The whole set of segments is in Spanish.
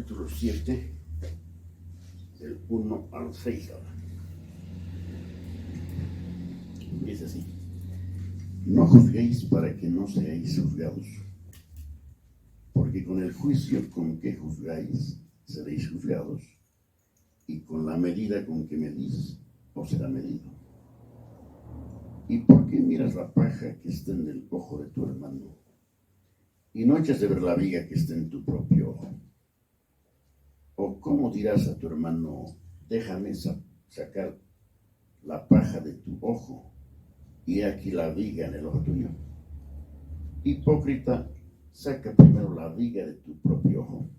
capítulo 7, del 1 al 6 ahora. Dice así: no juzguéis para que no seáis juzgados, porque con el juicio con que juzgáis seréis juzgados, y con la medida con que medís os será medido. ¿Y por qué miras la paja que está en el ojo de tu hermano, y no echas de ver la viga que está en tu propio ojo? ¿O cómo dirás a tu hermano, déjame sacar la paja de tu ojo, y he aquí la viga en el ojo tuyo? Hipócrita, saca primero la viga de tu propio ojo,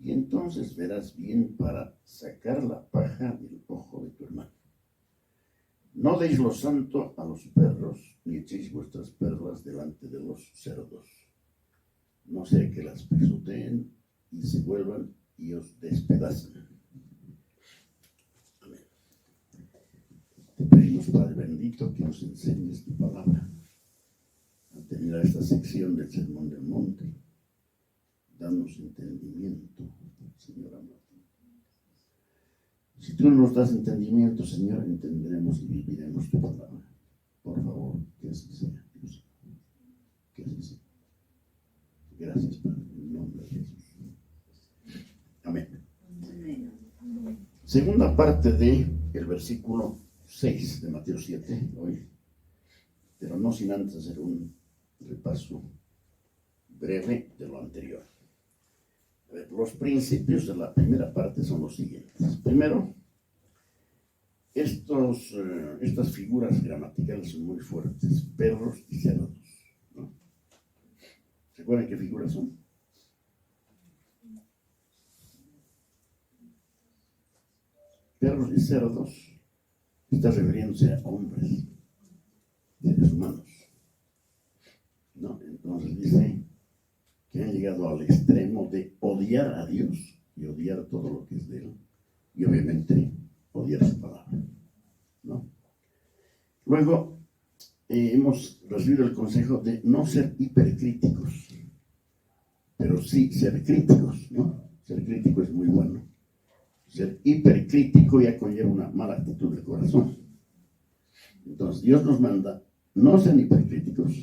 y entonces verás bien para sacar la paja del ojo de tu hermano. No deis lo santo a los perros, ni echéis vuestras perlas delante de los cerdos, no sea que las pisoteen y se vuelvan y os despedacen. Amén. Te pedimos, Padre bendito, que nos enseñes tu palabra. Al terminar esta sección del Sermón del Monte, danos entendimiento, Señor amado. Si tú no nos das entendimiento, Señor, entenderemos y viviremos tu palabra. Por favor, que así sea, Dios. Que así sea. Gracias, Padre, en el nombre de Jesús. Amén. Segunda parte del versículo 6 de Mateo 7, hoy, pero no sin antes hacer un repaso breve de lo anterior. A ver, los principios de la primera parte son los siguientes. Primero, estas figuras gramaticales son muy fuertes: perros y cerdos, ¿no? ¿Se acuerdan qué figuras son? Perros y cerdos está refiriéndose a hombres, seres humanos, ¿no? Entonces dice que han llegado al extremo de odiar a Dios y odiar todo lo que es de Él, y obviamente odiar su palabra, ¿no? Luego hemos recibido el consejo de no ser hipercríticos, pero sí ser críticos, ¿no? Ser crítico es muy bueno. Ser hipercrítico ya conlleva una mala actitud del corazón. Entonces Dios nos manda: no sean hipercríticos,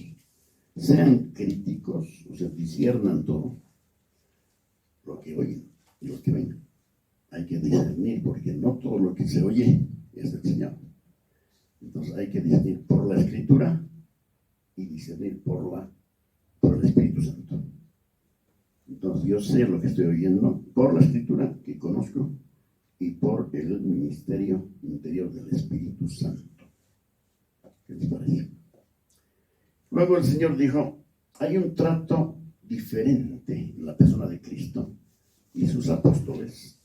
sean críticos, o sea, disciernan todo lo que oyen y lo que ven. Hay que discernir, porque no todo lo que se oye es del Señor. Entonces hay que discernir por la Escritura y discernir por el Espíritu Santo. Entonces yo sé lo que estoy oyendo por la Escritura, que conozco, y por el ministerio interior del Espíritu Santo. ¿Qué les parece? Luego el Señor dijo: hay un trato diferente en la persona de Cristo y sus apóstoles,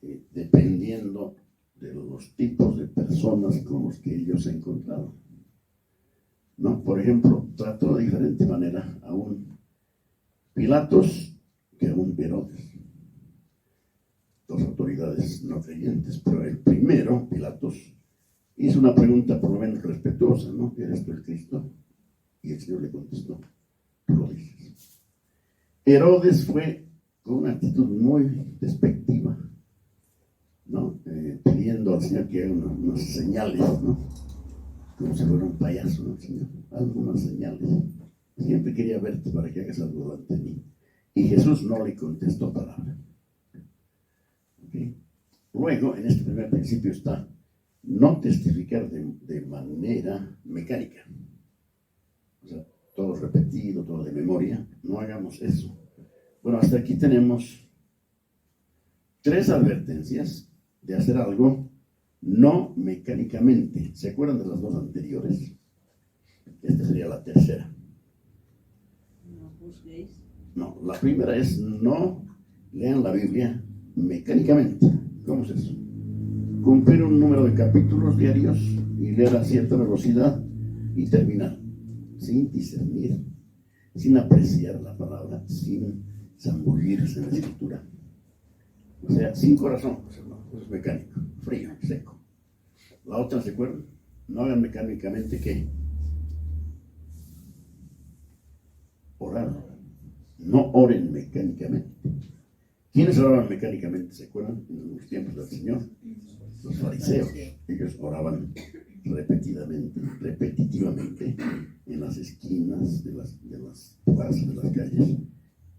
dependiendo de los tipos de personas con los que ellos se encontraron, ¿no? Por ejemplo, trató de diferente manera a un Pilatos que a un Herodes, dos autoridades no creyentes. Pero el primero, Pilatos, hizo una pregunta por lo menos respetuosa, ¿no? ¿Eres tú el Cristo? Y el Señor le contestó: tú lo dices. Herodes fue con una actitud muy despectiva, ¿no? Pidiendo al Señor que haga unas señales, ¿no? Como si fuera un payaso, ¿no? Señor, algunas señales. Siempre quería verte para que hagas algo delante de mí. Y Jesús no le contestó palabra. ¿Okay? Luego, en este primer principio está no testificar de manera mecánica. O sea, todo repetido, todo de memoria. No hagamos eso. Bueno, hasta aquí tenemos 3 advertencias de hacer algo no mecánicamente. ¿Se acuerdan de las 2 anteriores? Esta sería la tercera. No juzguéis. No, la primera es: no lean la Biblia mecánicamente. ¿Cómo es eso? Cumplir un número de capítulos diarios y leer a cierta velocidad y terminar, sin discernir, sin apreciar la palabra, sin zambullirse en la Escritura. O sea, sin corazón, pues, no, eso es mecánico, frío, seco. La otra, ¿se acuerdan? No hagan mecánicamente, ¿qué? Orar. no oren mecánicamente. ¿Quiénes oraban mecánicamente? ¿Se acuerdan? En los tiempos del Señor. Los fariseos. Ellos oraban repetitivamente en las esquinas de las plazas, de las calles,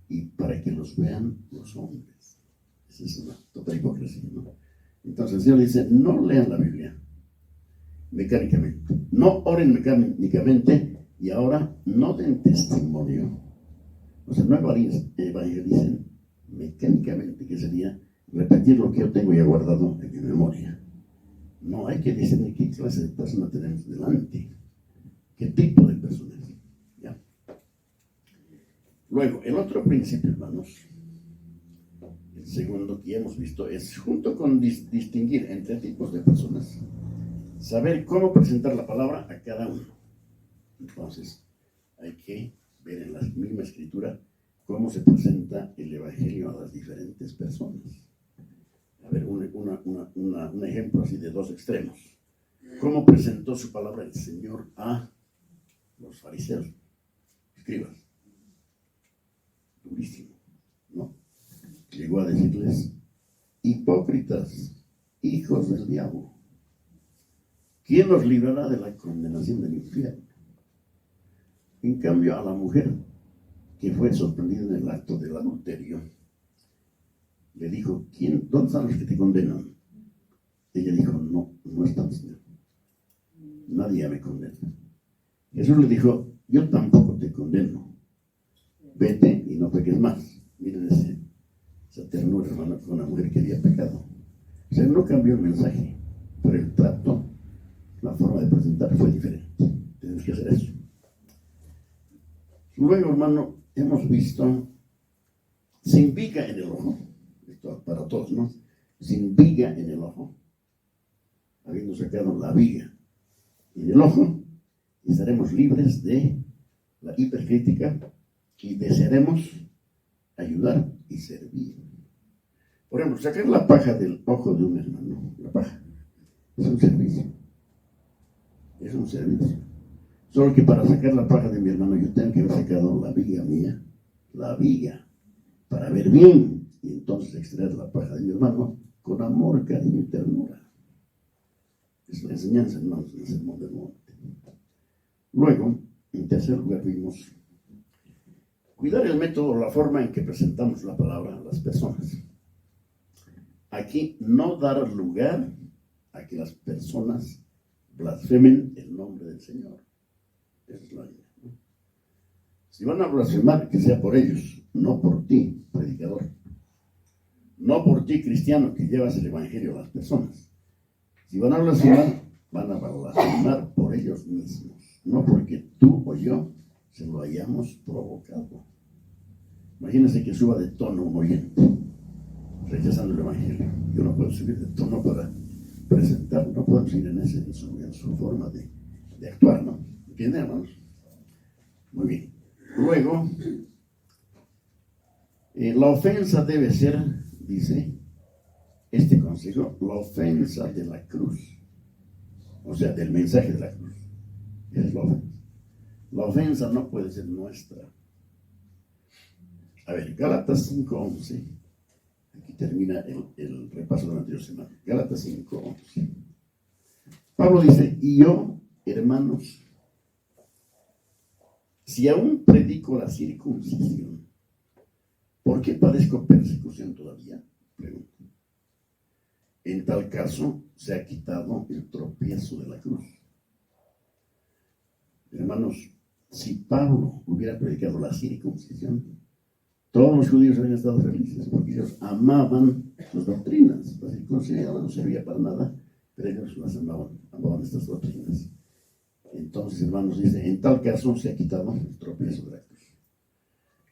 y para que los vean los hombres. Esa es una total hipocresía, ¿no? Entonces el Señor dice, no lean la Biblia mecánicamente, no oren mecánicamente, y ahora no den testimonio, o sea, no evangelicen mecánicamente, que sería repetir lo que yo tengo ya guardado en mi memoria. No, hay que discernir qué clase de persona tenemos delante, qué tipo de personas. ¿Ya? Luego, el otro principio, hermanos, el segundo que hemos visto, es junto con distinguir entre tipos de personas, saber cómo presentar la palabra a cada uno. Entonces, hay que ver en la misma escritura cómo se presenta el evangelio a las diferentes personas. A ver, un ejemplo así de dos extremos. ¿Cómo presentó su palabra el Señor a los fariseos, escribas? Durísimo, ¿no? Llegó a decirles, hipócritas, hijos del diablo, ¿quién los librará de la condenación del infierno? En cambio, a la mujer que fue sorprendida en el acto del adulterio, le dijo, ¿dónde están los que te condenan? Ella dijo, no están, Señor. Nadie me condena. Jesús le dijo, yo tampoco te condeno. Vete y no peques más. Miren esa ternura, hermano, con una mujer que había pecado. O sea, no cambió el mensaje, pero el trato, la forma de presentar fue diferente. Tienes que hacer eso. Luego, hermano, hemos visto sin viga en el ojo. Esto para todos, ¿no? Sin viga en el ojo. Habiendo sacado la viga en el ojo, estaremos libres de la hipercrítica y desearemos ayudar y servir. Por ejemplo, sacar la paja del ojo de un hermano, la paja, es un servicio. Es un servicio. Solo que para sacar la paja de mi hermano yo tengo que haber sacado la viga mía, la viga, para ver bien, y entonces extraer la paja de mi hermano con amor, cariño y ternura. Es la enseñanza, hermanos, del Sermón del Monte. Luego, en tercer lugar, vimos cuidar el método, la forma en que presentamos la palabra a las personas. Aquí, no dar lugar a que las personas blasfemen el nombre del Señor. Esa es la idea, ¿no? Si van a blasfemar, que sea por ellos, no por ti, predicador. No por ti, cristiano, que llevas el evangelio a las personas. Si van a blasfemar, van a blasfemar por ellos mismos, no porque tú o yo se lo hayamos provocado. Imagínense que suba de tono un oyente, rechazando el evangelio. Yo no puedo subir de tono para presentar, no puedo subir en su forma de actuar, ¿no? ¿Entienden, hermanos? Muy bien. Luego, la ofensa debe ser, dice este consejo, la ofensa de la cruz. O sea, del mensaje de la cruz. Esa es la ofensa. La ofensa no puede ser nuestra. A ver, Gálatas 5:11. Aquí termina el repaso de la anterior semana. Gálatas 5:11. Pablo dice, y yo, hermanos, si aún predico la circuncisión, ¿por qué padezco persecución todavía? Pregunto. En tal caso, se ha quitado el tropiezo de la cruz. Hermanos, si Pablo hubiera predicado la circuncisión, todos los judíos habrían estado felices, porque ellos amaban sus doctrinas. La circuncisión no servía para nada, pero ellos las amaban estas doctrinas. Entonces, hermanos, dice, en tal caso se ha quitado el tropiezo de la cruz.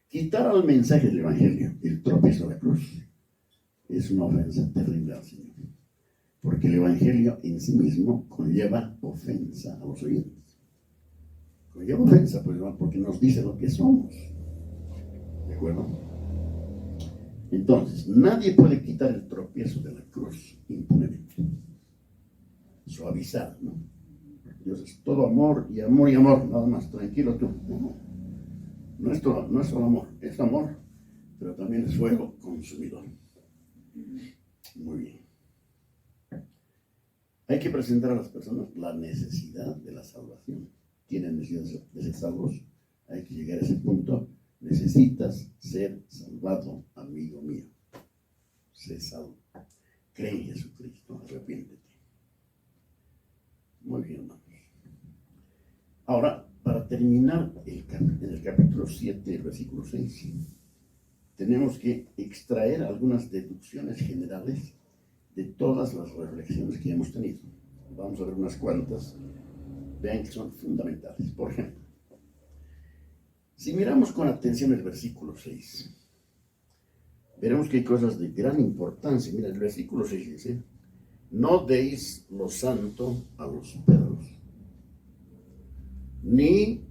Quitar al mensaje del evangelio el tropiezo de la cruz es una ofensa terrible al Señor, porque el evangelio en sí mismo conlleva ofensa a los oyentes. Conlleva ofensa, pues, porque nos dice lo que somos. ¿De acuerdo? Entonces, nadie puede quitar el tropiezo de la cruz impunemente. Suavizar, ¿no? Dios es todo amor y amor y amor, nada más, tranquilo tú. No. No es solo amor, es amor, pero también es fuego consumidor. Muy bien. Hay que presentar a las personas la necesidad de la salvación. Tienen necesidad de ser salvos. Hay que llegar a ese punto. Necesitas ser salvado, amigo mío. Sé salvo. Cree en Jesucristo. Arrepiéntete. Muy bien, hermanos. Ahora, para terminar en el capítulo 7, el versículo 6, tenemos que extraer algunas deducciones generales de todas las reflexiones que hemos tenido. Vamos a ver unas cuantas. Vean que son fundamentales. Por ejemplo, si miramos con atención el versículo 6, veremos que hay cosas de gran importancia. Mira, el versículo 6 dice: no deis lo santo a los perros, ni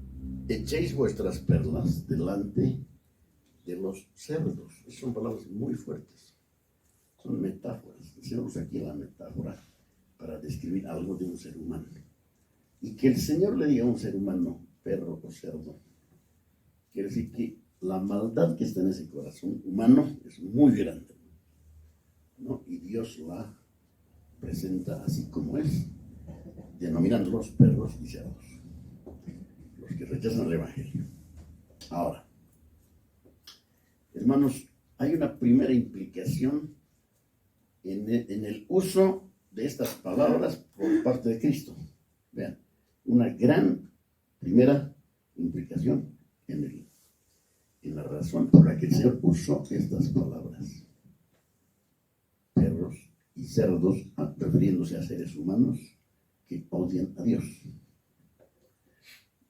echéis vuestras perlas delante de los cerdos. Esas son palabras muy fuertes. Son metáforas. Hicimos aquí la metáfora para describir algo de un ser humano. Y que el Señor le diga a un ser humano, perro o cerdo, quiere decir que la maldad que está en ese corazón humano es muy grande, ¿no? Y Dios la presenta así como es, denominándolos perros y cerdos, los que rechazan el Evangelio. Ahora, hermanos, hay una primera implicación en el uso de estas palabras por parte de Cristo. Vean, una gran primera implicación en la razón por la que el Señor usó estas palabras. Perros y cerdos, refiriéndose a seres humanos que odian a Dios.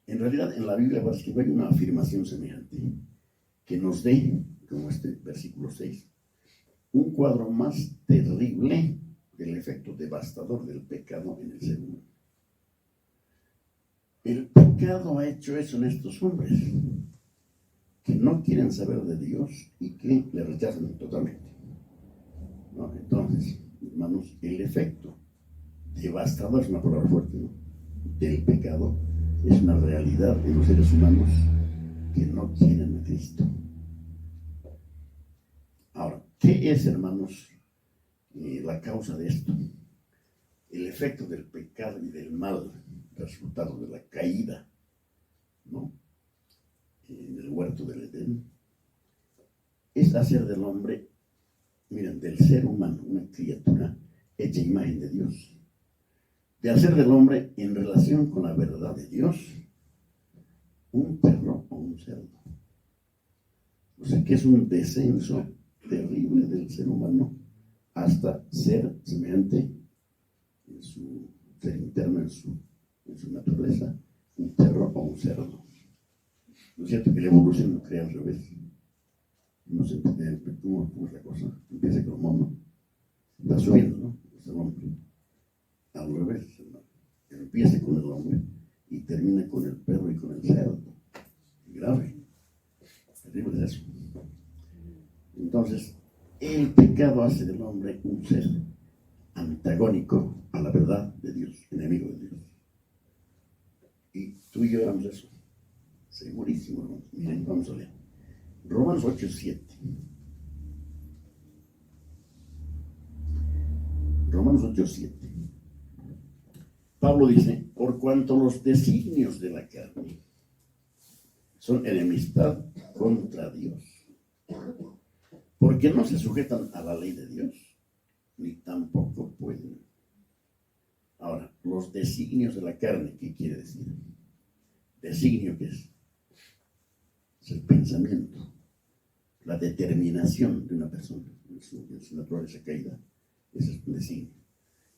En realidad, en la Biblia parece que no hay una afirmación semejante que nos dé, como este versículo 6, un cuadro más terrible del efecto devastador del pecado en el ser humano. El pecado ha hecho eso en estos hombres, que no quieren saber de Dios y que le rechazan totalmente, ¿no? Entonces, hermanos, el efecto devastador es una palabra fuerte, ¿no? Del pecado es una realidad de los seres humanos que no quieren a Cristo. Ahora, ¿qué es, hermanos, la causa de esto? El efecto del pecado y del mal, resultado de la caída, ¿no?, en el huerto del Edén, es hacer del hombre, miren, del ser humano, una criatura hecha imagen de Dios, de hacer del hombre, en relación con la verdad de Dios, un perro o un cerdo. O sea que es un descenso terrible del ser humano hasta ser semejante en su ser interno, en su naturaleza, un perro o un cerdo. ¿No es cierto que la evolución no crea al revés? No se entiende cómo es la cosa. Empieza con el mono, va subiendo, ¿no? Es el hombre. Al revés, hermano. Empieza con el hombre y termina con el perro y con el cerdo. Grave. Terrible es eso. Entonces, el pecado hace del hombre un ser antagónico a la verdad de Dios, enemigo de Dios. Y tú y yo éramos eso. Segurísimo, hermano. Miren, vamos a leer. Romanos 8:7. Romanos 8:7. Pablo dice: por cuanto los designios de la carne son enemistad contra Dios, porque no se sujetan a la ley de Dios, ni tampoco pueden. Ahora, los designios de la carne, ¿qué quiere decir? Designio, ¿qué es? Es el pensamiento, la determinación de una persona en su naturaleza caída. Ese es un designio.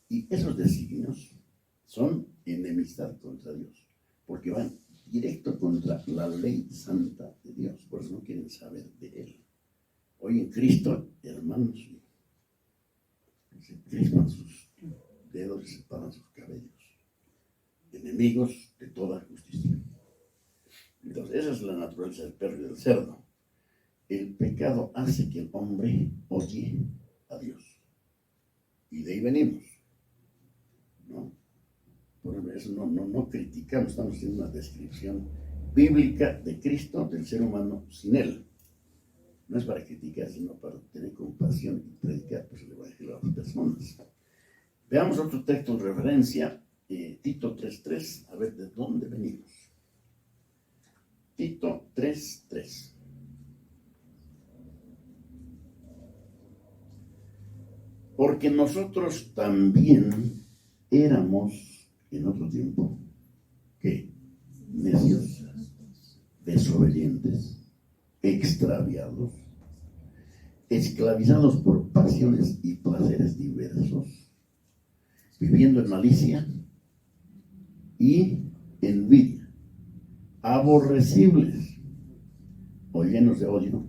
Y esos designios son enemistad contra Dios, porque van directo contra la ley santa de Dios. Por eso no quieren saber de Él. Hoy en Cristo, hermanos, se crispan sus dedos y se separan sus cabellos. Enemigos de toda justicia. Entonces, esa es la naturaleza del perro y del cerdo. El pecado hace que el hombre odie a Dios. Y de ahí venimos, ¿no? Por eso no criticamos, estamos haciendo una descripción bíblica de Cristo, del ser humano sin Él. No es para criticar, sino para tener compasión y predicar pues, el Evangelio a las personas. Veamos otro texto en referencia, Tito 3:3, a ver de dónde venimos. Tito 3:3. Porque nosotros también éramos en otro tiempo, ¿qué? Necios, desobedientes, extraviados, esclavizados por pasiones y placeres diversos, viviendo en malicia y envidia, aborrecibles o llenos de odio,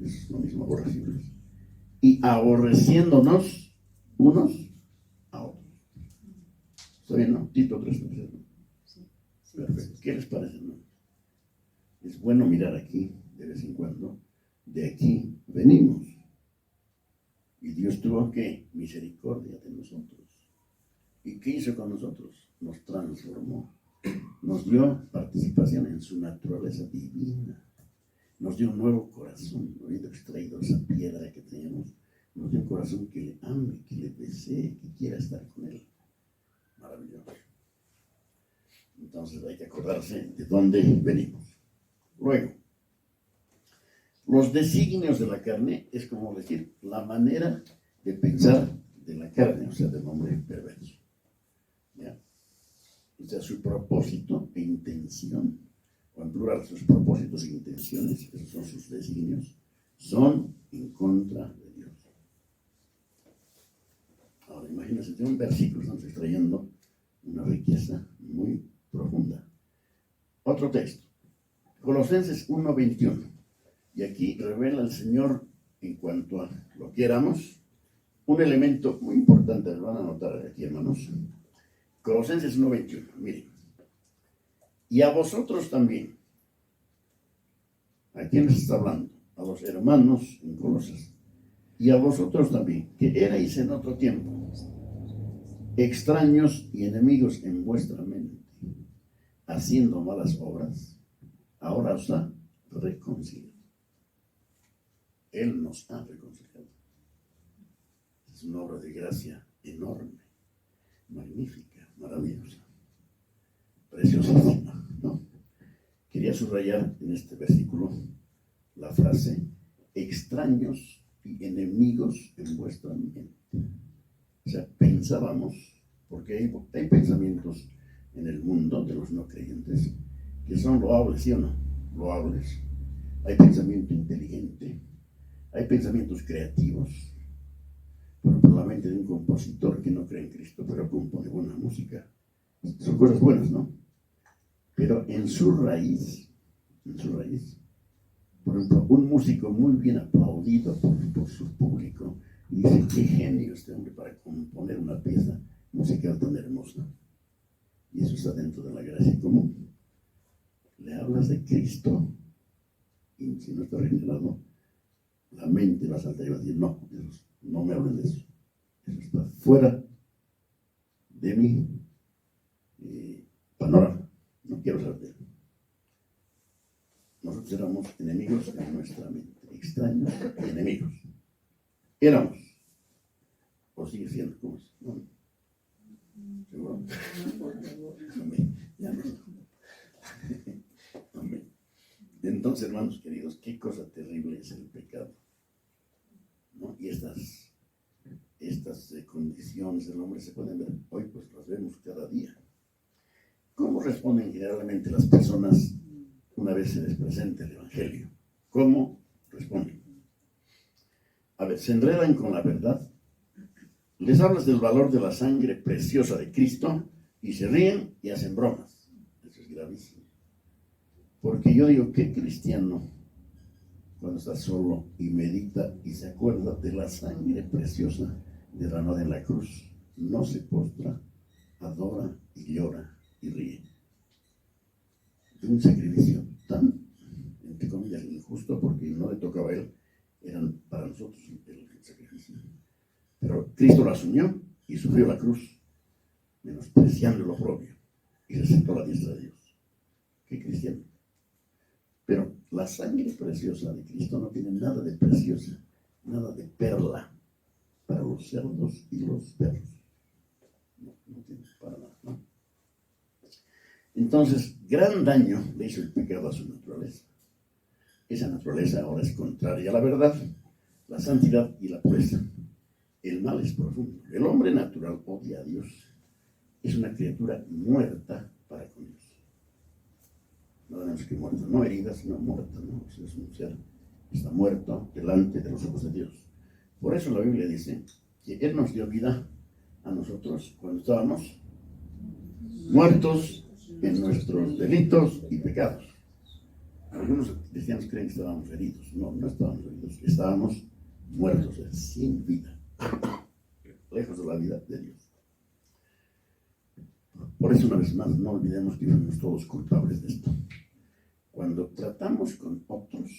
es lo mismo, aborrecibles, y aborreciéndonos unos a otros. ¿Está bien, no? Tito 3:3. Perfecto. ¿Qué les parece, no? Es bueno mirar aquí de vez en cuando. De aquí venimos. Y Dios tuvo que misericordia de nosotros. ¿Y qué hizo con nosotros? Nos transformó. Nos dio participación en su naturaleza divina. Nos dio un nuevo corazón, habiendo extraído esa piedra que teníamos. Nos dio un corazón que le ame, que le desee, que quiera estar con él. Maravilloso. Entonces hay que acordarse de dónde venimos. Luego, los designios de la carne es como decir la manera de pensar de la carne, o sea, del hombre perverso. ¿Ya? O sea, su propósito e intención, o en plural, sus propósitos e intenciones, esos son sus designios, son en contra de Dios. Ahora, imagínense, de un versículo estamos extrayendo una riqueza muy profunda. Otro texto, Colosenses 1:21. Y aquí revela el Señor, en cuanto a lo que éramos, un elemento muy importante, lo van a notar aquí, hermanos. Colosenses 1:21, miren. Y a vosotros también. ¿A quién está hablando? A los hermanos en Colosas. Y a vosotros también, que erais en otro tiempo extraños y enemigos en vuestra mente, haciendo malas obras, ahora os ha reconciliado. Él nos ha reconciliado. Es una obra de gracia enorme, magnífica, maravillosa, preciosísima, ¿no? Quería subrayar en este versículo la frase extraños y enemigos en vuestra mente. O sea, pensábamos, porque hay pensamientos en el mundo de los no creyentes que son loables, ¿sí o no? Loables. Hay pensamiento inteligente, hay pensamientos creativos. Por ejemplo, la mente de un compositor que no cree en Cristo, pero compone buena música. Son cosas buenas, ¿no? Pero en su raíz, por ejemplo, un músico muy bien aplaudido por su público, y dice, qué genio este hombre para componer una pieza musical tan hermosa. Y eso está dentro de la gracia común. Le hablas de Cristo, y si no está regenerado, la mente va a saltar y va a decir, no, Dios, no me hablen de eso. Eso está fuera de mi panorama. No quiero saber de él. Nosotros éramos enemigos en nuestra mente, extraños y enemigos. Éramos, o sigue siendo, ¿cómo es? ¿No? ¿Seguro? Amén. Ya no. Amén. Entonces, hermanos queridos, qué cosa terrible es el pecado, ¿no? Y estas condiciones del hombre se pueden ver hoy, pues las vemos cada día. ¿Cómo responden generalmente las personas una vez se les presenta el Evangelio? ¿Cómo responden? A ver, se enredan con la verdad, les hablas del valor de la sangre preciosa de Cristo y se ríen y hacen bromas. Eso es gravísimo. Porque yo digo, ¿qué cristiano cuando está solo y medita y se acuerda de la sangre preciosa derramada en la cruz, no se postra, adora y llora y ríe? De un sacrificio tan, entre comillas, injusto, porque no le tocaba a él, eran para nosotros el sacrificio. Pero Cristo lo asumió y sufrió la cruz, menospreciando lo propio, y se sentó a la diestra de Dios. ¿Qué cristiano? Pero la sangre preciosa de Cristo no tiene nada de preciosa, nada de perla para los cerdos y los perros. No tiene para nada, ¿no? Entonces, gran daño le hizo el pecado a su naturaleza. Esa naturaleza ahora es contraria a la verdad, la santidad y la pureza. El mal es profundo. El hombre natural odia a Dios. Es una criatura muerta para con Dios. No tenemos que muerta, no herida, sino muerta, ¿no? O sea, es un ser que está muerto delante de los ojos de Dios. Por eso la Biblia dice que Él nos dio vida a nosotros cuando estábamos muertos en nuestros delitos y pecados. Algunos cristianos creen que estábamos heridos. No, no estábamos heridos, estábamos muertos, sin vida, lejos de la vida de Dios. Por eso, una vez más, no olvidemos que somos todos culpables de esto. Cuando tratamos con otros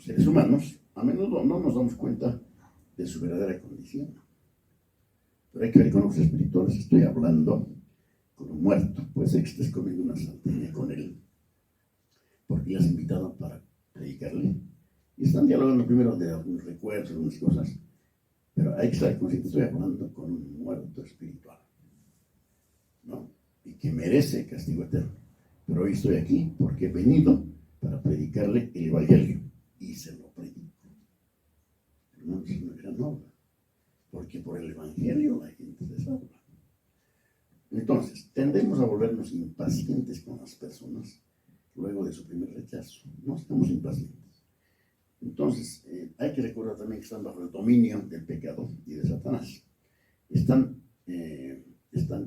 seres humanos, a menudo no nos damos cuenta de su verdadera condición. Pero hay que ver con los espirituales. Estoy hablando con un muerto. Puede ser que estés comiendo una salteña con él, porque le has invitado para predicarle. Y están dialogando primero de algunos recuerdos, algunas cosas. Pero hay que estar consciente, estoy hablando con un muerto espiritual, ¿no? Y que merece castigo eterno. Pero hoy estoy aquí porque he venido para predicarle el Evangelio. Y se lo predico. Hermanos, es una gran obra. Porque por el Evangelio la gente se salva. Entonces, tendemos a volvernos impacientes con las personas luego de su primer rechazo. No estamos impacientes. Entonces, hay que recordar también que están bajo el dominio del pecado y de Satanás. Están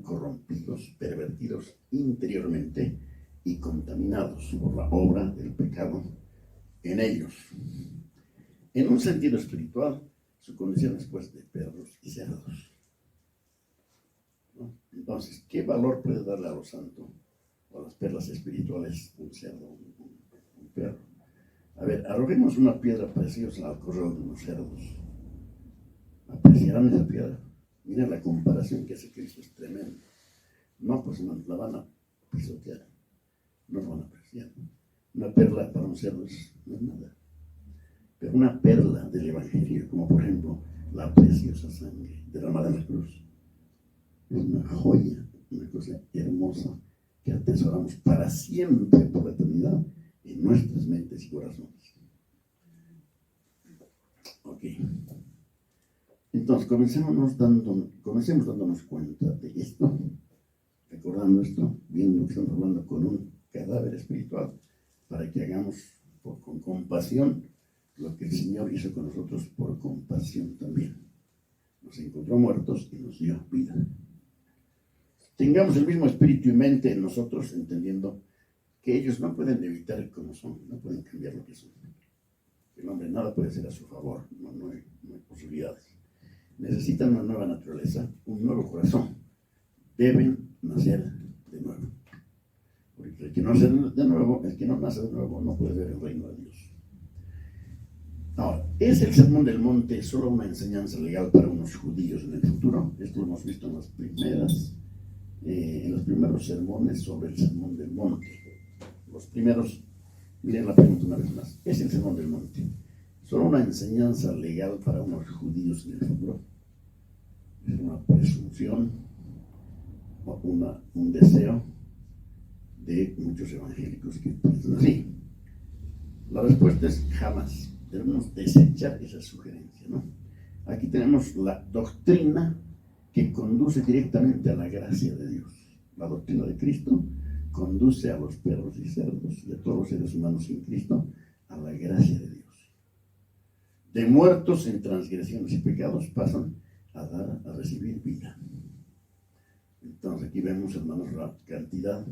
corrompidos, pervertidos interiormente y contaminados por la obra del pecado en ellos. En un sentido espiritual, su condición es pues de perros y cerdos, ¿no? Entonces, ¿qué valor puede darle a lo santo o a las perlas espirituales un cerdo, un perro? A ver, arrojemos una piedra preciosa al corral de unos cerdos. ¿Apreciarán esa piedra? Mira la comparación que hace Cristo, es tremendo. No, pues no, la van a pisotear, no la van a apreciar. Una perla para un cerdo no es nada. Pero una perla del Evangelio, como por ejemplo la preciosa sangre derramada en la cruz, es una joya, una cosa hermosa que atesoramos para siempre, por la eternidad, en nuestras mentes y corazones. Ok. Entonces, comencemos dándonos cuenta de esto, recordando esto, viendo que estamos hablando con un cadáver espiritual, para que hagamos con compasión lo que el Señor hizo con nosotros por compasión también. Nos encontró muertos y nos dio vida. Tengamos el mismo espíritu y mente en nosotros, entendiendo que ellos no pueden evitar como son, no pueden cambiar lo que son. El hombre nada puede ser a su favor, no hay posibilidades. Necesitan una nueva naturaleza, un nuevo corazón. Deben nacer de nuevo. Porque el que no nace de nuevo no puede ver el reino de Dios. Ahora, ¿es el sermón del monte solo una enseñanza legal para unos judíos en el futuro? Esto lo hemos visto en los primeros sermones sobre el sermón del monte. Los primeros, miren la pregunta una vez más. ¿Es el sermón del monte solo una enseñanza legal para unos judíos en el futuro? ¿Es una presunción o un deseo de muchos evangélicos que piensan así? La respuesta es jamás. Debemos desechar esa sugerencia, ¿no? Aquí tenemos la doctrina que conduce directamente a la gracia de Dios. La doctrina de Cristo conduce a los perros y cerdos y a todos los seres humanos sin Cristo a la gracia de Dios. De muertos en transgresiones y pecados pasan a recibir vida. Entonces aquí vemos, hermanos, la cantidad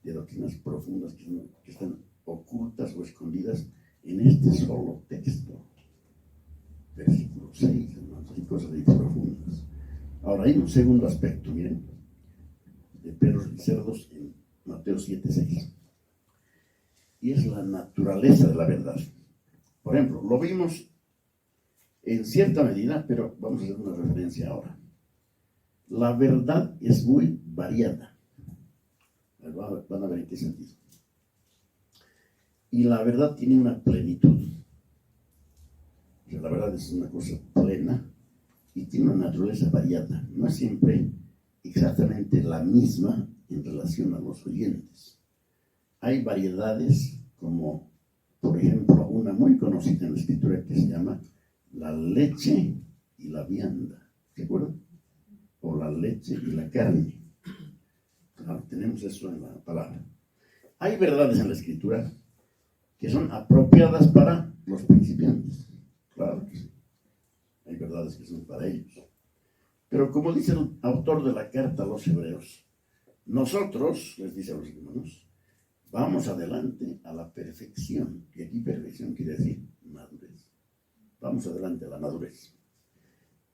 de doctrinas profundas que están ocultas o escondidas en este solo texto. Versículo 6, hermanos, hay cosas ahí profundas. Ahora hay un segundo aspecto, miren, de perros y cerdos en Mateo 7:6. Y es la naturaleza de la verdad. Por ejemplo, lo vimos en cierta medida, pero vamos a hacer una referencia ahora. La verdad es muy variada. Van a ver en qué sentido. y la verdad tiene una plenitud. O sea, la verdad es una cosa plena y tiene una naturaleza variada. No es siempre exactamente la misma en relación a los oyentes. Hay variedades como, por ejemplo, una muy conocida en la escritura que se llama la leche y la vianda. ¿Se acuerdan? O la leche y la carne. Claro, tenemos eso en la palabra. Hay verdades en la escritura que son apropiadas para los principiantes. Claro que sí. Hay verdades que son para ellos. Pero como dice el autor de la carta a los hebreos, nosotros, les dice a los hermanos, vamos adelante a la perfección. Y aquí perfección quiere decir madurez. Vamos adelante a la madurez.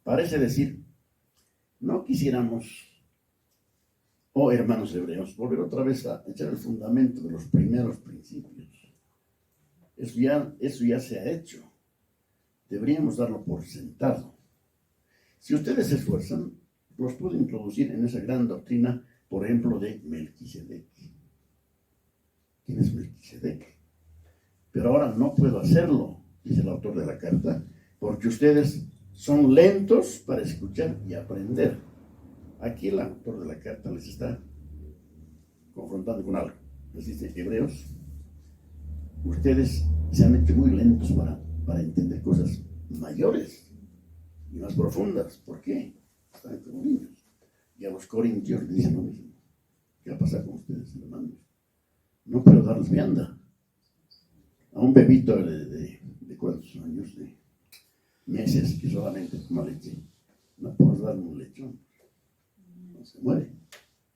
Parece decir, no quisiéramos, oh hermanos hebreos, volver otra vez a echar el fundamento de los primeros principios. Eso ya se ha hecho. Deberíamos darlo por sentado. Si ustedes se esfuerzan, los puedo introducir en esa gran doctrina, por ejemplo, de Melquisedec. ¿Quién es Melquisedec? Pero ahora no puedo hacerlo, dice el autor de la carta, porque ustedes son lentos para escuchar y aprender. Aquí el autor de la carta les está confrontando con algo. Les dice, hebreos, ustedes se han hecho muy lentos para entender cosas mayores y más profundas. ¿Por qué? Están como niños. Y a los corintios les dicen lo mismo. ¿Qué va a pasar con ustedes, hermanos? No puedo darles vianda. A un bebito de cuántos años, de meses, que solamente toma leche, no puedo darle un lechón. No se muere.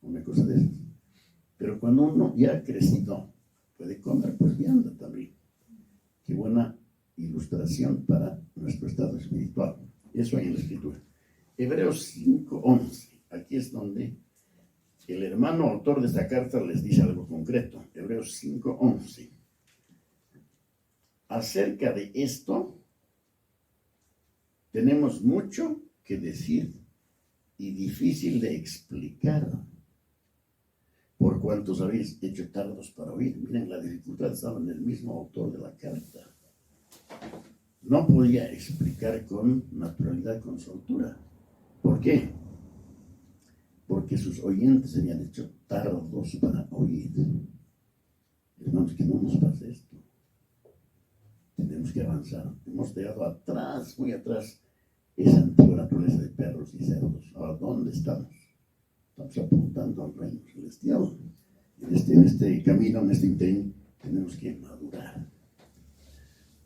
Una cosa de esas. Pero cuando uno ya ha crecido, puede comer pues vianda también. Qué buena ilustración para nuestro estado espiritual. Eso hay en la escritura. Hebreos 5:11. Aquí es donde el hermano autor de esta carta les dice algo concreto. Hebreos 5:11. Acerca de esto, tenemos mucho que decir y difícil de explicar, por cuantos habéis hecho tardos para oír. Miren, la dificultad estaba en el mismo autor de la carta. No podía explicar con naturalidad, con soltura. ¿Por qué? Porque sus oyentes se habían hecho tardos para oír. Hermanos, que no nos pase esto. Tenemos que avanzar. Hemos dejado atrás, muy atrás, esa antigua naturaleza de perros y cerdos. Ahora, ¿dónde estamos? Estamos apuntando al reino celestial. En este camino, en este interín, tenemos que madurar.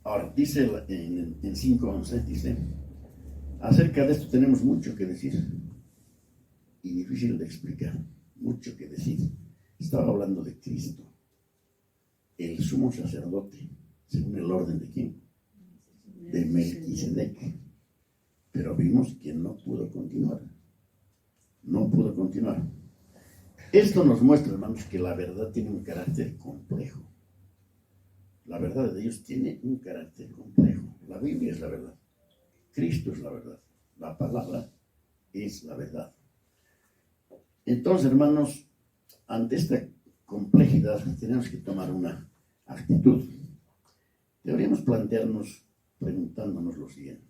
Ahora, dice en 5:11, dice, acerca de esto tenemos mucho que decir y difícil de explicar. Mucho que decir. Estaba hablando de Cristo, el sumo sacerdote, según el orden de quién? De Melquisedec. Pero vimos que no pudo continuar. No pudo continuar. Esto nos muestra, hermanos, que la verdad tiene un carácter complejo. La verdad de Dios tiene un carácter complejo. La Biblia es la verdad. Cristo es la verdad. La palabra es la verdad. Entonces, hermanos, ante esta complejidad tenemos que tomar una actitud. Deberíamos plantearnos preguntándonos lo siguiente.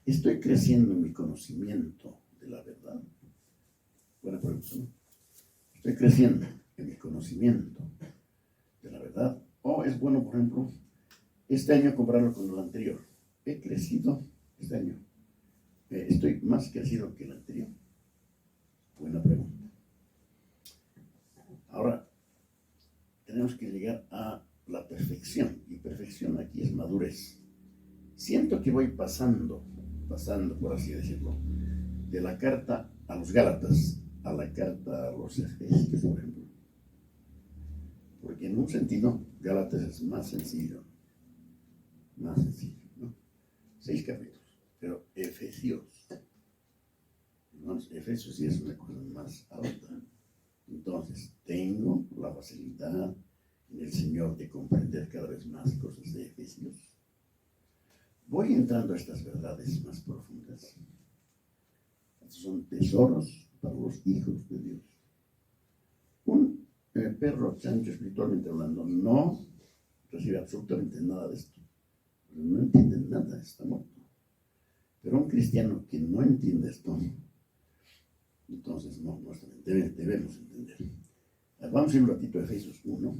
¿Estoy creciendo en mi conocimiento de la verdad? Buena pregunta, ¿no? ¿Estoy creciendo en mi conocimiento de la verdad? O es bueno, por ejemplo, este año compararlo con el anterior. ¿He crecido este año? ¿Estoy más crecido que el anterior? Buena pregunta. Ahora, tenemos que llegar a la perfección. Y perfección aquí es madurez. Siento que voy pasando, por así decirlo, de la carta a los Gálatas a la carta a los Efesios, por ejemplo. Porque en un sentido, Gálatas es más sencillo, ¿no? 6 capítulos. Pero Efesios, hermanos, Efesios sí es una cosa más alta. Entonces, tengo la facilidad en el Señor de comprender cada vez más cosas de Efesios. Voy entrando a estas verdades más profundas. Estos son tesoros para los hijos de Dios. Un perro chancho, espiritualmente hablando, no recibe absolutamente nada de esto. No entiende nada, está muerto. Pero un cristiano que no entiende esto, entonces no debemos entender. Vamos a ir un ratito a Efesios 1.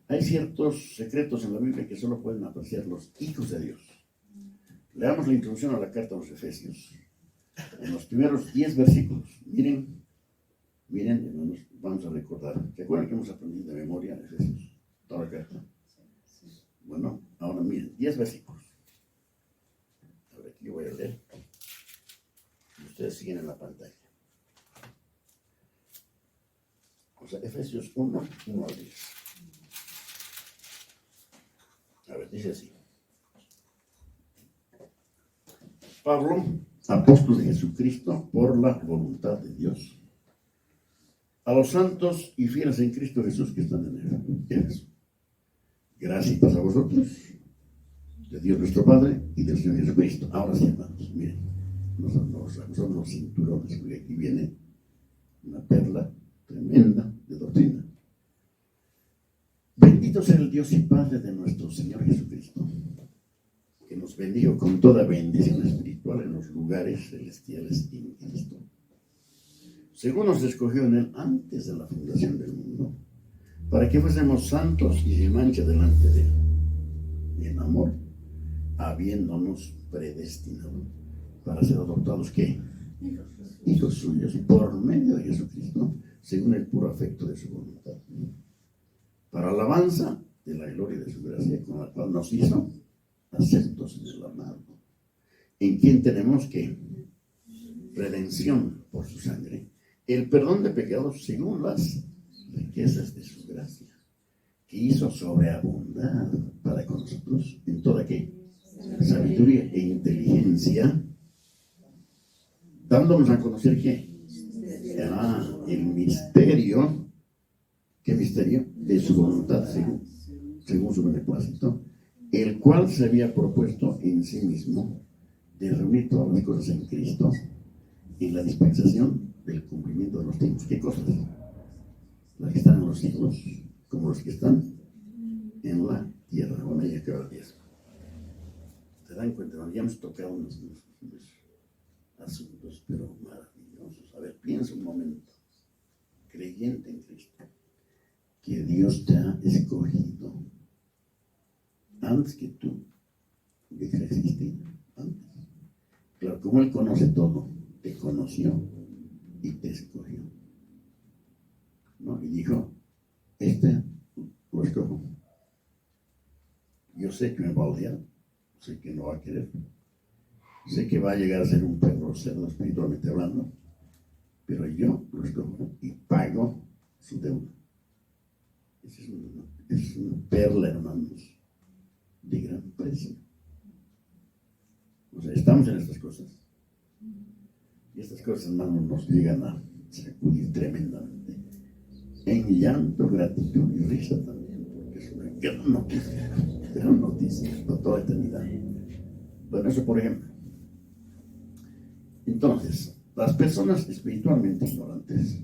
Hay ciertos secretos en la Biblia que solo pueden apreciar los hijos de Dios. Leamos la introducción a la carta a los Efesios. En los primeros 10 versículos, miren, hermanos, vamos a recordar. ¿Se acuerdan que hemos aprendido de memoria Efesios? Toda la carta. Bueno, ahora miren, 10 versículos. A ver, aquí voy a leer. Ustedes siguen en la pantalla. O sea, Efesios 1, 1 al 10. A ver, dice así. Pablo, apóstol de Jesucristo, por la voluntad de Dios, a los santos y fieles en Cristo Jesús que están en Éfeso. Gracias y paz a vosotros, de Dios nuestro Padre y del Señor Jesucristo. Ahora sí, hermanos, miren, nos acusamos los cinturones, porque aquí viene una perla tremenda de doctrina. Bendito sea el Dios y Padre de nuestro Señor Jesucristo, que nos bendijo con toda bendición espiritual en los lugares celestiales en Cristo, según nos escogió en Él antes de la fundación del mundo, para que fuésemos santos y sin mancha delante de Él, en amor, habiéndonos predestinado para ser adoptados, ¿qué? Hijos suyos, por medio de Jesucristo, según el puro afecto de su voluntad, para alabanza de la gloria de su gracia, con la cual nos hizo aceptos en el amado, en quien tenemos que redención por su sangre, el perdón de pecados según las riquezas de su gracia, que hizo sobreabundar para con nosotros en toda ¿qué? Sabiduría e inteligencia, dándonos a conocer ¿qué? El misterio. ¿Qué misterio? De su voluntad, según su beneplácito, el cual se había propuesto en sí mismo de reunir todas las cosas en Cristo en la dispensación del cumplimiento de los tiempos. ¿Qué cosas? Las que están en los cielos, como los que están en la tierra. Bueno, ahí acaba el 10. ¿Se dan cuenta? Bueno, ya hemos tocado unos asuntos, pero maravillosos. A ver, piensa un momento. Creyente en Cristo, que Dios te ha escogido antes que tú dejes de existir, antes. Claro, como Él conoce todo, te conoció y te escogió, ¿no? Y dijo, lo escojo. Yo sé que me va a odiar, sé que no va a querer, sé que va a llegar a ser un perro cerdo espiritualmente hablando, pero yo lo escojo y pago su deuda. Es una perla, hermanos, de gran precio. O sea, estamos en estas cosas. Y estas cosas, hermanos, nos llegan a sacudir tremendamente. En llanto, gratitud y risa también, porque es una gran noticia por toda eternidad. Bueno, eso por ejemplo. Entonces, las personas espiritualmente ignorantes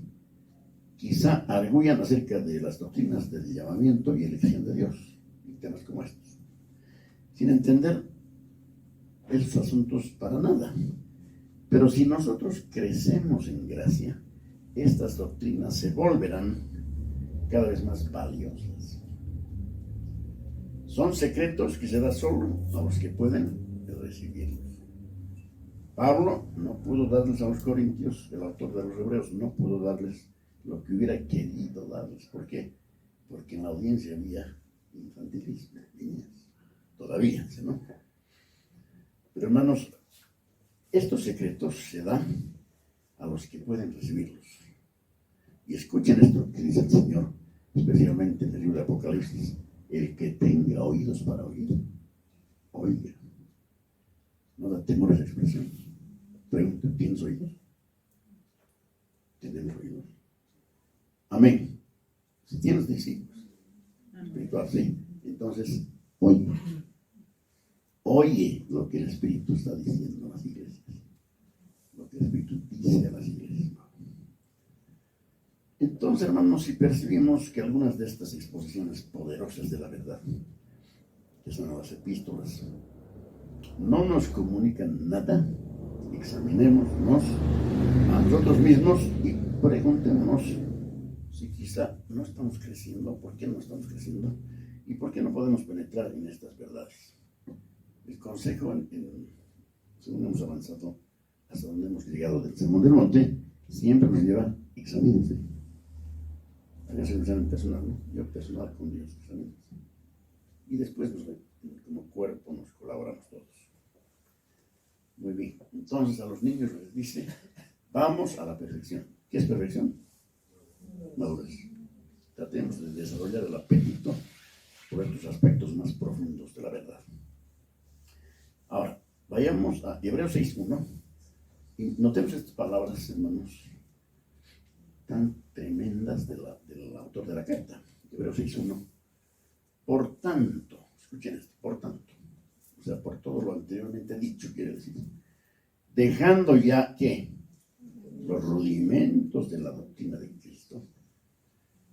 quizá arguyan acerca de las doctrinas del llamamiento y elección de Dios, en temas como estos, sin entender esos asuntos para nada. Pero si nosotros crecemos en gracia, estas doctrinas se volverán cada vez más valiosas. Son secretos que se da solo a los que pueden recibirlos. Pablo no pudo darles a los corintios, el autor de los Hebreos no pudo darles lo que hubiera querido darles. ¿Por qué? Porque en la audiencia había infantilismo, niñas, todavía, ¿no? Pero hermanos, estos secretos se dan a los que pueden recibirlos. Y escuchen esto que dice el Señor, especialmente en el libro de Apocalipsis: el que tenga oídos para oír, oiga. No da temor a esa expresión. Pregunta, ¿tienes oídos? ¿Tenemos oídos? Amén. Si tienes discípulos espirituales, sí, entonces oye. Oye lo que el Espíritu está diciendo a las iglesias, lo que el Espíritu dice a las iglesias. Entonces, Entonces, hermanos, si percibimos que algunas de estas exposiciones poderosas de la verdad, que son las epístolas, no nos comunican nada, examinémonos a nosotros mismos y preguntémonos si quizá no estamos creciendo, por qué no estamos creciendo y por qué no podemos penetrar en estas verdades. El consejo, según hemos avanzado hasta donde hemos llegado del Sermón del Monte, siempre nos lleva: examínense. Háganse un examen personal, ¿no? Yo personal con Dios, examínense. Y después como cuerpo nos colaboramos todos. Muy bien. Entonces a los niños les dice: vamos a la perfección. ¿Qué es perfección? Madurez. Tratemos de desarrollar el apetito por estos aspectos más profundos de la verdad. Ahora, vayamos a Hebreos 6:1 y notemos estas palabras, hermanos, tan tremendas del autor de la carta. Hebreos 6:1. Por tanto, escuchen esto, por tanto, o sea, por todo lo anteriormente dicho, quiere decir, dejando ya que los rudimentos de la doctrina de Cristo,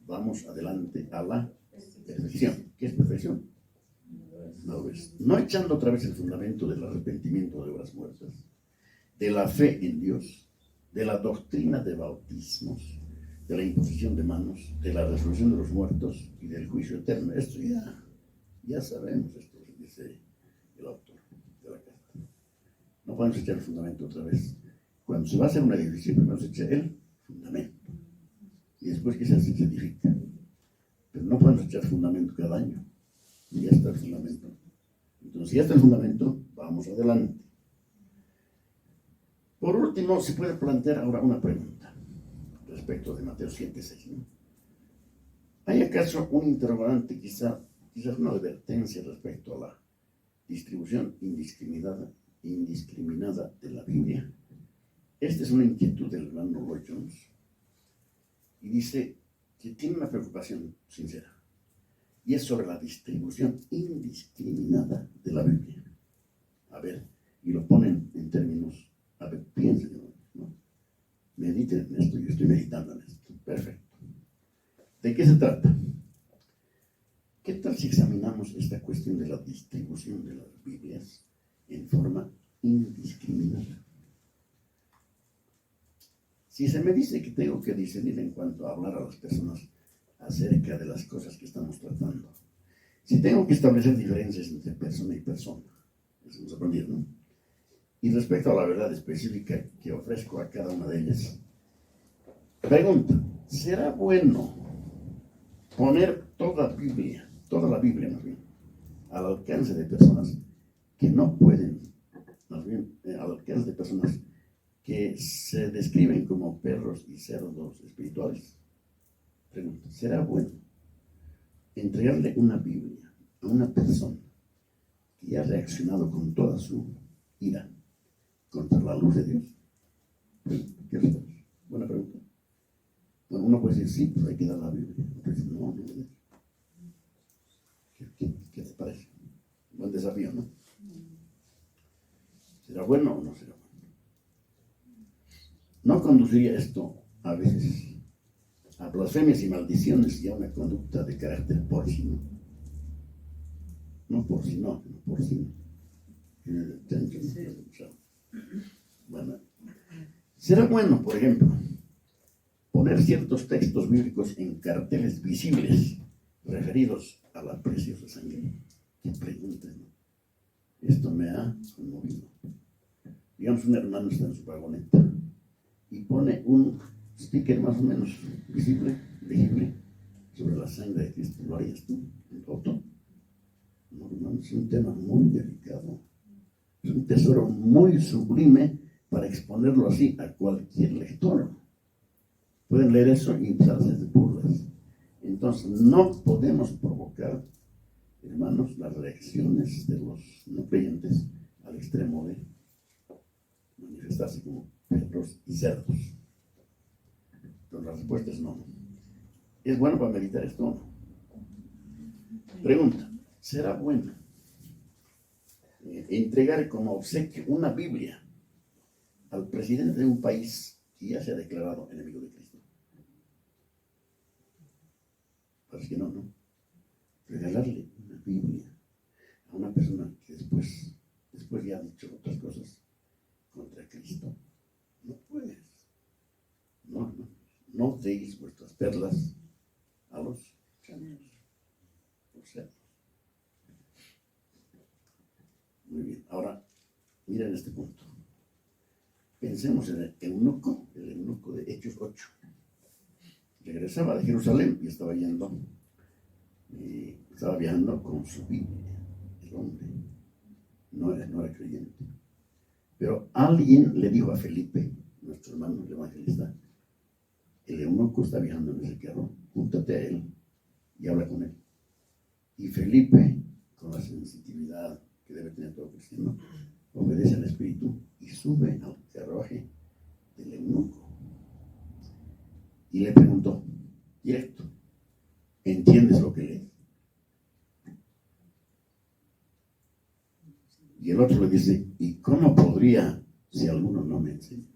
vamos adelante a la perfección. ¿Qué es perfección? No echando otra vez el fundamento del arrepentimiento de obras muertas, de la fe en Dios, de la doctrina de bautismos, de la imposición de manos, de la resurrección de los muertos y del juicio eterno. Esto ya sabemos, esto dice el autor de la carta. No podemos echar el fundamento otra vez. Cuando se va a hacer un edificio, primero se echa el fundamento y después que se hace, se edifica. Pero no podemos echar fundamento cada año. Ya está el fundamento. Entonces, si ya está el fundamento, vamos adelante. Por último, se puede plantear ahora una pregunta respecto de Mateo 7:6, ¿no? ¿Hay acaso un interrogante, quizás una advertencia respecto a la distribución indiscriminada de la Biblia? Esta es una inquietud del hermano Lloyd Jones y dice que tiene una preocupación sincera, y es sobre la distribución indiscriminada de la Biblia. A ver, y lo ponen en términos, a ver, piensen, ¿no? Mediten en esto, yo estoy meditando en esto. Perfecto. ¿De qué se trata? ¿Qué tal si examinamos esta cuestión de la distribución de las Biblias en forma indiscriminada? Si se me dice que tengo que discernir en cuanto a hablar a las personas acerca de las cosas que estamos tratando, si tengo que establecer diferencias entre persona y persona, eso hemos aprendido, ¿no? Y respecto a la verdad específica que ofrezco a cada una de ellas, pregunta: ¿será bueno poner toda la Biblia más bien, al alcance de personas que no pueden, más bien al alcance de personas que se describen como perros y cerdos espirituales? Pregunta: ¿será bueno entregarle una Biblia a una persona que ha reaccionado con toda su ira contra la luz de Dios? ¿Qué respondes? Buena pregunta. Bueno, uno puede decir: sí, pero hay que dar la Biblia. Otro dice: no. ¿Qué te parece? Buen desafío, ¿no? ¿Será bueno o no será bueno? ¿No conduciría esto a veces a blasfemias y maldiciones y a una conducta de carácter porcino? No porcino, sino porcino. Bueno, ¿será bueno, por ejemplo, poner ciertos textos bíblicos en carteles visibles referidos a la preciosa sangre? Qué pregunta, ¿no? Esto me ha conmovido. Digamos, un hermano está en su vagoneta y pone un sticker más o menos visible, legible, sobre la sangre de Cristo. ¿Lo harías tú en foto? No, hermano, es un tema muy delicado. Es un tesoro muy sublime para exponerlo así a cualquier lector. Pueden leer eso y empezarse de burlas. Entonces, no podemos provocar, hermanos, las reacciones de los no creyentes al extremo de manifestarse como perros y cerdos. Entonces, la respuesta es no. ¿Es bueno para meditar esto o no? Pregunta: ¿será bueno entregar como obsequio una Biblia al presidente de un país que ya se ha declarado enemigo de Cristo? Parece que no. Regalarle una Biblia a una persona que después ya ha dicho otras cosas contra Cristo, no puedes. No deis vuestras perlas a los chaneros. O sea, muy bien. Ahora, miren este punto. Pensemos en el eunuco de Hechos 8. Regresaba de Jerusalén y estaba viajando con su Biblia. El hombre no era creyente. Pero alguien le dijo a Felipe, nuestro hermano el evangelista, el eunuco está viajando en ese carro, júntate a él y habla con él. Y Felipe, con la sensitividad que debe tener todo cristiano, obedece al Espíritu y sube al carruaje del eunuco. Y le preguntó, directo, ¿entiendes lo que lees? Y el otro le dice, ¿y cómo podría si alguno no me enseña?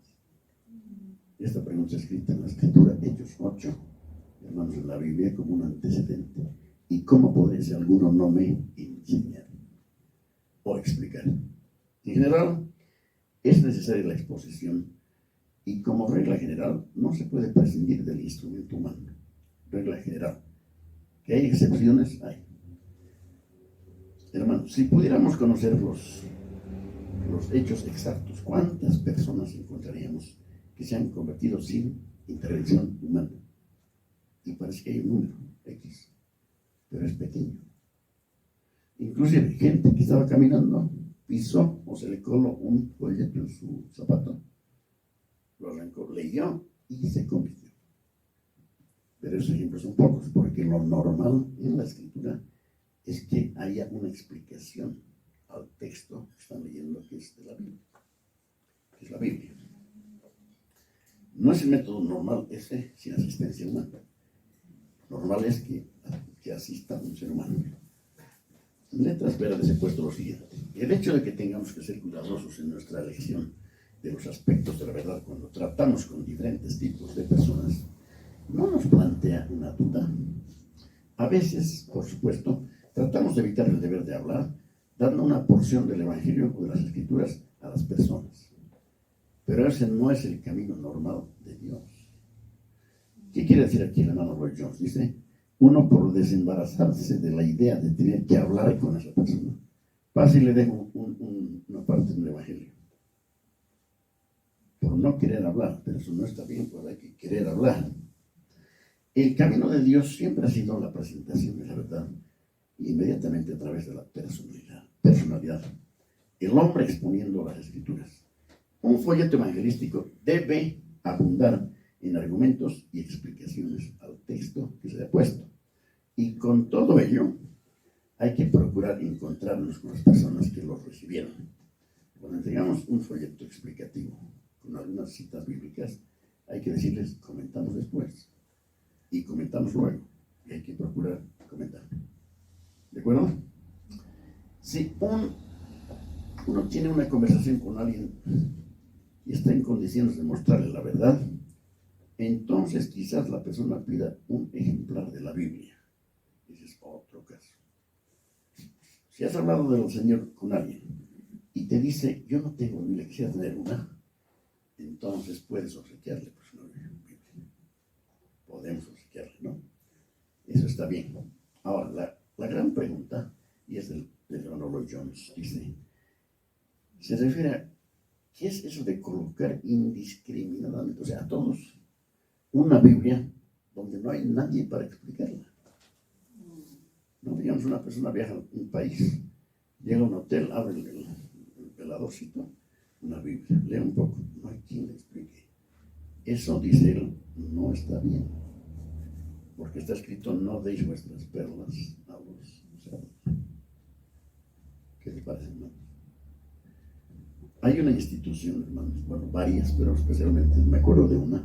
Esta pregunta es escrita en la Escritura, Hechos 8, hermanos, en la Biblia como un antecedente. ¿Y cómo podría si alguno no me enseña o explicar? En general, es necesaria la exposición y como regla general no se puede prescindir del instrumento humano. Regla general. ¿Que hay excepciones? Hay. Hermanos, si pudiéramos conocer los hechos exactos, ¿cuántas personas encontraríamos que se han convertido sin intervención humana? Y parece que hay un número X, pero es pequeño. Inclusive gente que estaba caminando, pisó o se le coló un folleto en su zapato, lo arrancó, leyó y se convirtió. Pero esos ejemplos son pocos, porque lo normal en la Escritura es que haya una explicación al texto que están leyendo, que es de la Biblia. Que es la Biblia. No es el método normal ese sin asistencia humana. Normal es que asista un ser humano. En letras verdes he puesto lo siguiente. El hecho de que tengamos que ser cuidadosos en nuestra elección de los aspectos de la verdad cuando tratamos con diferentes tipos de personas no nos plantea una duda. A veces, por supuesto, tratamos de evitar el deber de hablar, dando una porción del Evangelio o de las Escrituras a las personas. Pero ese no es el camino normal de Dios. ¿Qué quiere decir aquí el hermano Lloyd Jones? Dice, uno por desembarazarse de la idea de tener que hablar con esa persona, pasa y le dejo una parte del Evangelio. Por no querer hablar, pero eso no está bien, pues hay que querer hablar. El camino de Dios siempre ha sido la presentación de la verdad, inmediatamente a través de la personalidad. El hombre exponiendo las Escrituras. Un folleto evangelístico debe abundar en argumentos y explicaciones al texto que se le ha puesto. Y con todo ello, hay que procurar encontrarnos con las personas que los recibieron. Cuando entregamos un folleto explicativo con algunas citas bíblicas, hay que decirles, comentamos después. Y comentamos luego. Y hay que procurar comentar. ¿De acuerdo? Si uno tiene una conversación con alguien y está en condiciones de mostrarle la verdad, entonces quizás la persona pida un ejemplar de la Biblia. Ese es otro caso. Si has hablado del Señor con alguien y te dice, yo no tengo Biblia, quisiera tener una, entonces puedes obsequiarle pues, una Biblia. Podemos obsequiarle, ¿no? Eso está bien. Ahora, la gran pregunta, y es del hermano Lloyd Jones, dice, se refiere a ¿qué es eso de colocar indiscriminadamente, o sea, a todos, una Biblia donde no hay nadie para explicarla? No, digamos, una persona viaja a un país, llega a un hotel, abre el veladorcito, una Biblia, lee un poco, no hay quien le explique. Eso, dice él, no está bien, porque está escrito, no deis vuestras perlas a los cerdos. ¿Qué les parece, hermanos? Hay una institución, hermanos, bueno, varias, pero especialmente me acuerdo de una,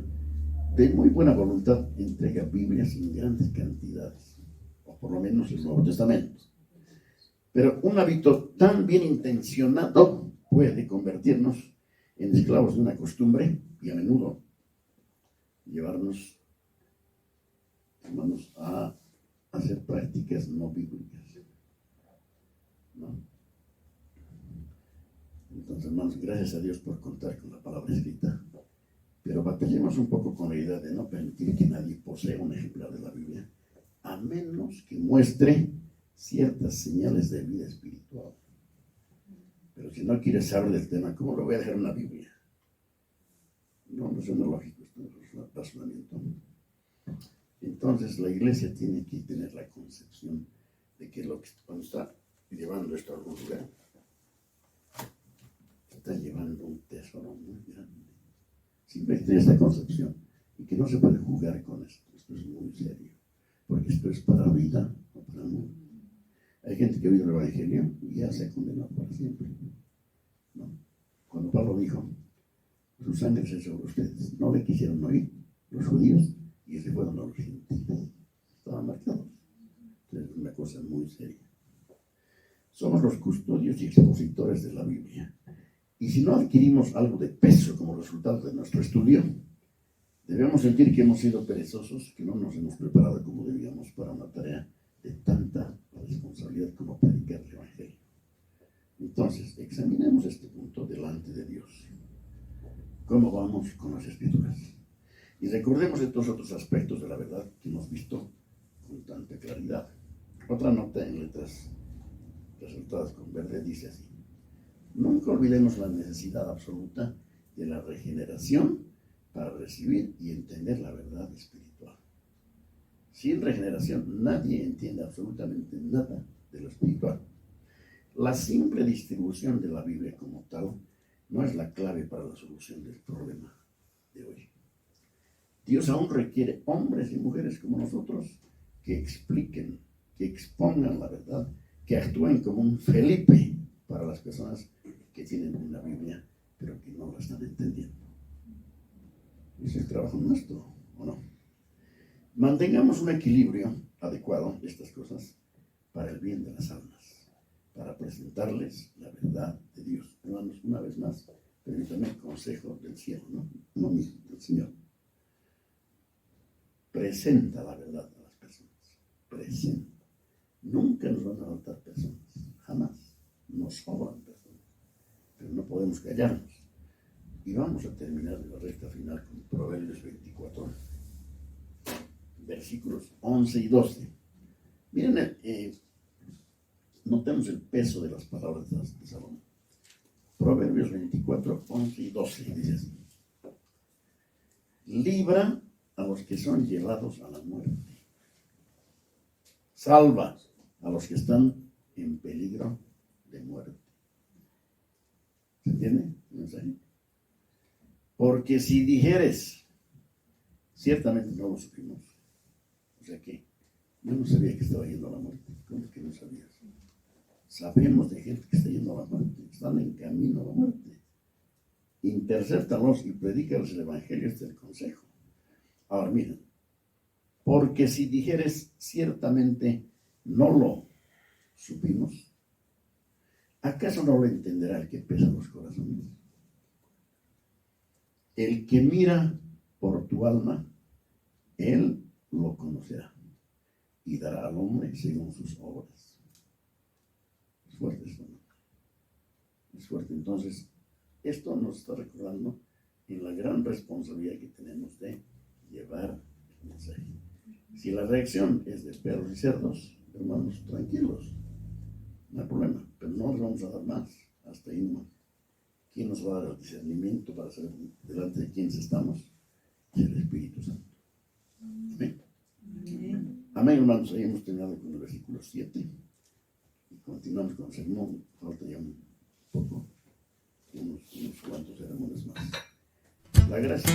de muy buena voluntad, entrega Biblias en grandes cantidades, o por lo menos el Nuevo Testamento. Pero un hábito tan bien intencionado puede convertirnos en esclavos de una costumbre y a menudo llevarnos, hermanos, a hacer prácticas no bíblicas, ¿no? Entonces, hermanos, gracias a Dios por contar con la palabra escrita, pero batallemos un poco con la idea de no permitir que nadie posea un ejemplar de la Biblia, a menos que muestre ciertas señales de vida espiritual. Pero si no quieres saber del tema, ¿cómo le voy a dejar una Biblia? No, no es lógico, esto es un razonamiento. Entonces la iglesia tiene que tener la concepción de que lo que cuando está llevando esto a algún lugar, está llevando un tesoro muy grande. Siempre tener esta concepción y que no se puede jugar con esto. Esto es muy serio, porque esto es para vida, no para muerte. Hay gente que oye el Evangelio y ya se ha condenado para siempre, ¿no? Cuando Pablo dijo, su sangre es sobre ustedes, no le quisieron oír los judíos y se fueron a los gentiles. Estaban marcados. Entonces es una cosa muy seria. Somos los custodios y expositores de la Biblia. Y si no adquirimos algo de peso como resultado de nuestro estudio, debemos sentir que hemos sido perezosos, que no nos hemos preparado como debíamos para una tarea de tanta responsabilidad como predicar el Evangelio. Entonces, examinemos este punto delante de Dios. ¿Cómo vamos con las Escrituras? Y recordemos estos otros aspectos de la verdad que hemos visto con tanta claridad. Otra nota en letras resaltadas con verde dice así: nunca olvidemos la necesidad absoluta de la regeneración para recibir y entender la verdad espiritual. Sin regeneración nadie entiende absolutamente nada de lo espiritual. La simple distribución de la Biblia como tal no es la clave para la solución del problema de hoy. Dios aún requiere hombres y mujeres como nosotros que expliquen, que expongan la verdad, que actúen como un Felipe para las personas que tienen una Biblia, pero que no la están entendiendo. Ese es el trabajo nuestro, ¿o no? Mantengamos un equilibrio adecuado de estas cosas para el bien de las almas, para presentarles la verdad de Dios. Hermanos, una vez más, permítanme el consejo del cielo, no mío, del Señor. Presenta la verdad a las personas. Presenta. Nunca nos van a faltar personas, jamás. Nos sobran personas, pero no podemos callarnos. Y vamos a terminar la recta final con Proverbios 24, versículos 11 y 12. Miren, notemos el peso de las palabras de Salomón. Proverbios 24, 11 y 12 dice así: libra a los que son llevados a la muerte, salva a los que están en peligro de muerte. ¿Se entiende el mensaje? Porque si dijeres, ciertamente no lo supimos. O sea que yo no sabía que estaba yendo a la muerte. ¿Cómo es que no sabías? Sabemos de gente que está yendo a la muerte, están en camino a la muerte. Intercéptalos y predícales el Evangelio, este es el consejo. Ahora miren, porque si dijeres, ciertamente no lo supimos, ¿acaso no lo entenderá el que pesa los corazones? El que mira por tu alma, él lo conocerá y dará al hombre según sus obras. Es fuerte esto, ¿no? Es fuerte. Entonces, esto nos está recordando en la gran responsabilidad que tenemos de llevar el mensaje. Si la reacción es de perros y cerdos, hermanos, tranquilos, no hay problema, pero no nos vamos a dar más, hasta ahí no. ¿Quién nos va a dar el discernimiento para saber delante de quiénes estamos? Es el Espíritu Santo. Amén. Amén, hermanos. Ahí hemos terminado con el versículo 7 y continuamos con el sermón. Falta ya un poco, unos cuantos sermones más. La gracia